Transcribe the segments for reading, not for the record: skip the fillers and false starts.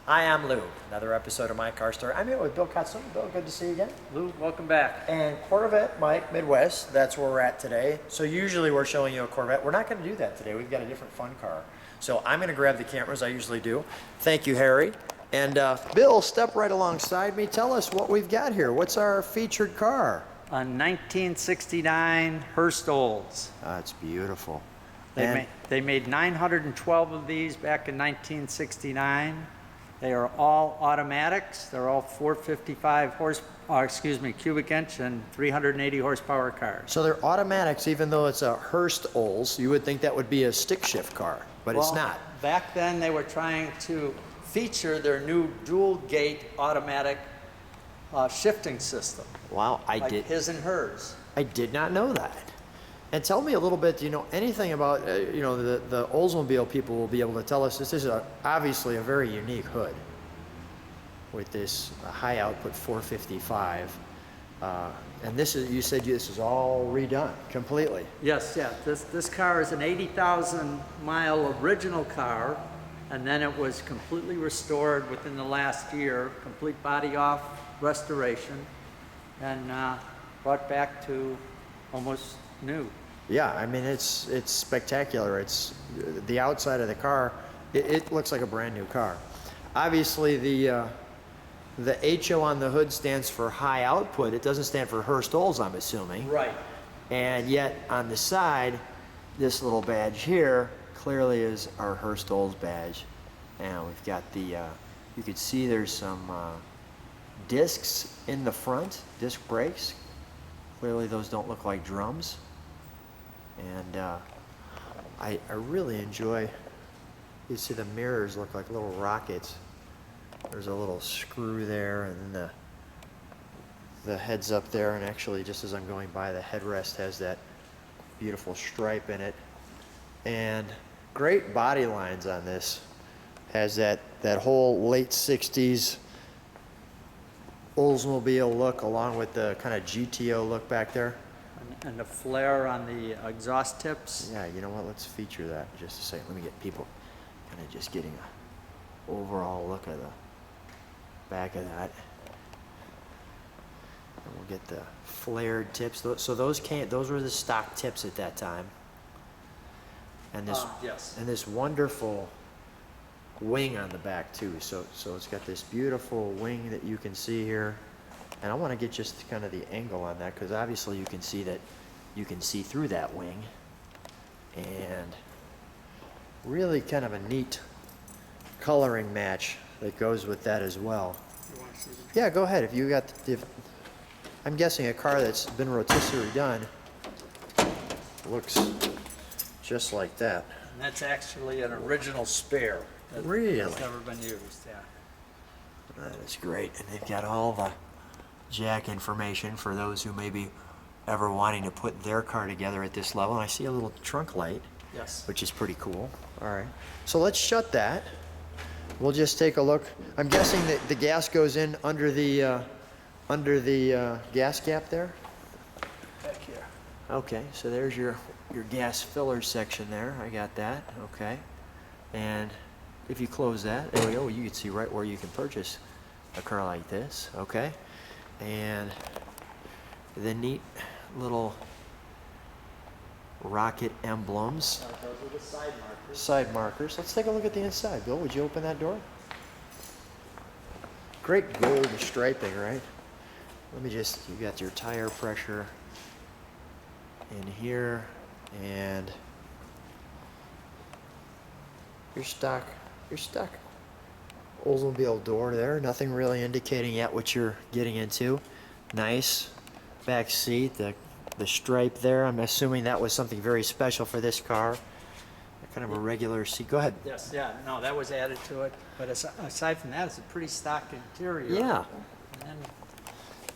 Hi, I'm Lou. Another episode of My Car Story. I'm here with Bill Kotzum. Bill, good to see you again. Lou, welcome back. And Corvette Mike, Midwest. That's where we're at today. So usually we're showing you a Corvette. We're not going to do that today. We've got a different fun car. So I'm going to grab the cameras. I usually do. Thank you, Harry. And Bill, step right alongside me. Tell us what we've got here. What's our featured car? A 1969 Hurst Olds. It's beautiful. They made 912 of these back in 1969. They are all automatics. They're all 455 cubic inch and 380 horsepower cars. So they're automatics, even though it's a Hurst Olds. You would think that would be a stick shift car, but it's not. Back then they were trying to feature their new dual gate automatic shifting system. Wow, his and hers. I did not know that. And tell me a little bit, do you know anything about, the Oldsmobile people will be able to tell us this is obviously a very unique hood with this high output 455. And this is, you said this is all redone completely. Yes, yeah. This car is an 80,000 mile original car, and then it was completely restored within the last year, complete body off restoration, and brought back to almost new. Yeah, I mean it's spectacular. It's the outside of the car. It looks like a brand new car. Obviously, the HO on the hood stands for high output. It doesn't stand for Hurst Olds, I'm assuming. Right. And yet on the side, this little badge here clearly is our Hurst Olds badge. And we've got the. You could see there's some discs in the front, disc brakes. Clearly, those don't look like drums. And I really enjoy, you see the mirrors look like little rockets. There's a little screw there, and then the head's up there, and actually just as I'm going by, the headrest has that beautiful stripe in it. And great body lines on this. Has that whole late 60s Oldsmobile look along with the kind of GTO look back there. And the flare on the exhaust tips. Yeah, you know what? Let's feature that in just a second. Let me get people kind of just getting a overall look at the back of that. And we'll get the flared tips. So those were the stock tips at that time. And this yes. And this wonderful wing on the back too. So it's got this beautiful wing that you can see here. And I want to get just kind of the angle on that, because obviously you can see that you can see through that wing. And really kind of a neat coloring match that goes with that as well. You want to see the Yeah, go ahead. If you got I'm guessing a car that's been rotisserie done looks just like that. And that's actually an original spare. Really? It's never been used, yeah. That is great. And they've got all the jack information for those who may be ever wanting to put their car together at this level. And I see a little trunk light, Yes. which is pretty cool. All right. So let's shut that. We'll just take a look. I'm guessing that the gas goes in under the gas gap there. Back here. Okay, so there's your gas filler section there. I got that. Okay. And if you close that, there we go. You can see right where you can purchase a car like this. Okay. And the neat little rocket emblems. Those are the side markers. Side markers. Let's take a look at the inside. Bill, would you open that door? Great gold striping, right? Let me just, you got your tire pressure in here, and your stock Oldsmobile door there. Nothing really indicating yet what you're getting into. Nice back seat, the stripe there. I'm assuming that was something very special for this car. Kind of a regular seat. Go ahead. Yes, yeah, no, that was added to it. But aside from that, it's a pretty stock interior. Yeah. And then,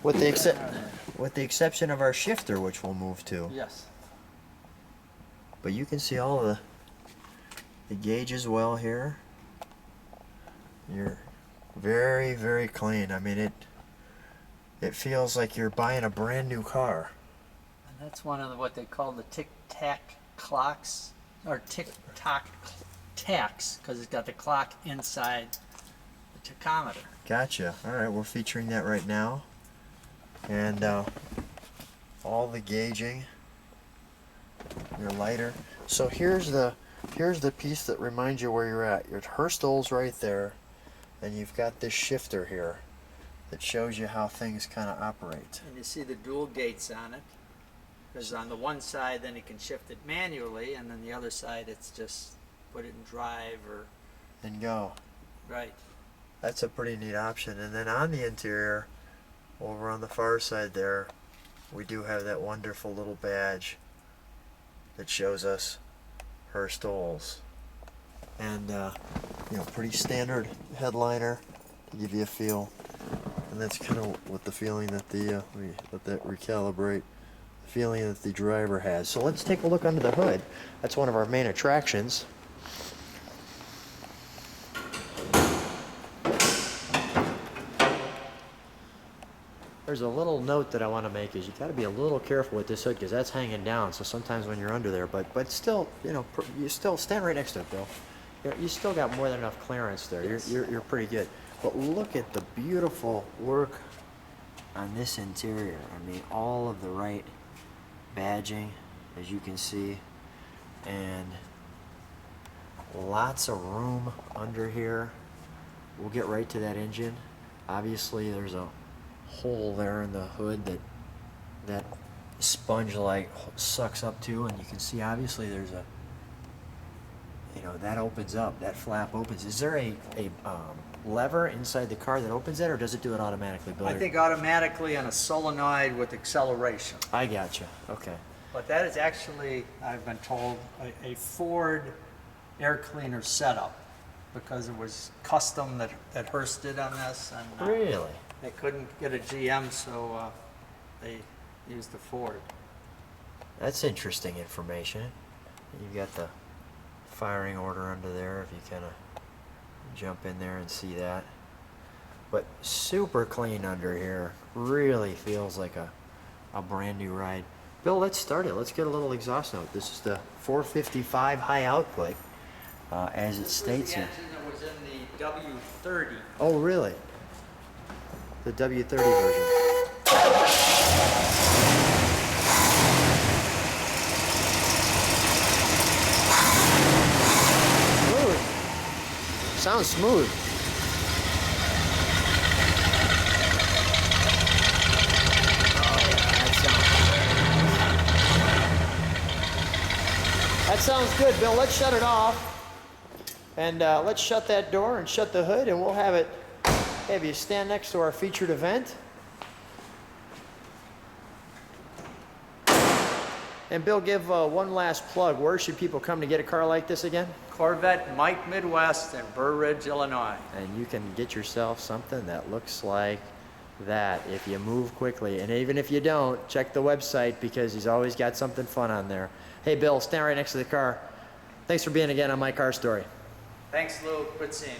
With the exception of our shifter, which we'll move to. yes. But you can see all the gauge as well here. You're very, very clean. I mean, it feels like you're buying a brand new car. And that's one of what they call the tic-tac clocks, or tick-tock tacks, because it's got the clock inside the tachometer. Gotcha. All right, we're featuring that right now. And all the gauging, your lighter. So here's the piece that reminds you where you're at. Your Hurst Olds right there, and you've got this shifter here that shows you how things kind of operate. And you see the dual gates on it. Because on the one side, then you can shift it manually, and then the other side, it's just put it in drive or... And go. Right. That's a pretty neat option. And then on the interior, over on the far side there, we do have that wonderful little badge that shows us Hurst Olds. And, you know, pretty standard headliner to give you a feel. And that's kind of what the feeling that the, let that recalibrate, the feeling that the driver has. So let's take a look under the hood. That's one of our main attractions. There's a little note that I want to make is you got to be a little careful with this hood because that's hanging down. So sometimes when you're under there, but still, you know, you still stand right next to it, Bill. You still got more than enough clearance there. Yes. You're pretty good. But look at the beautiful work on this interior. I mean, all of the right badging, as you can see, and lots of room under here. We'll get right to that engine. Obviously, there's a hole there in the hood that sponge light sucks up to, and you can see obviously there's a, you know, that opens up, that flap opens. Is there a lever inside the car that opens that, or does it do it automatically, Bill? I think automatically on a solenoid with acceleration. I gotcha. Okay. But that is actually, I've been told, a Ford air cleaner setup because it was custom that Hurst did on this. And, Really? they couldn't get a GM, so they used the Ford. That's interesting information. You've got the firing order under there if you kind of jump in there and see that. But super clean under here. Really feels like a brand new ride. Bill, let's start it. Let's get a little exhaust note. This is the 455 high output, as it states The here. engine that was in the W30. Oh, really? The W30 version. Smooth. Sounds smooth. That sounds good, Bill. Let's shut it off. And let's shut that door and shut the hood, and we'll have you stand next to our featured event. And Bill, give one last plug. Where should people come to get a car like this again? Corvette Mike Midwest in Burr Ridge, Illinois. And you can get yourself something that looks like that if you move quickly. And even if you don't, check the website because he's always got something fun on there. Hey, Bill, stand right next to the car. Thanks for being again on My Car Story. Thanks, Lou. Good seeing you.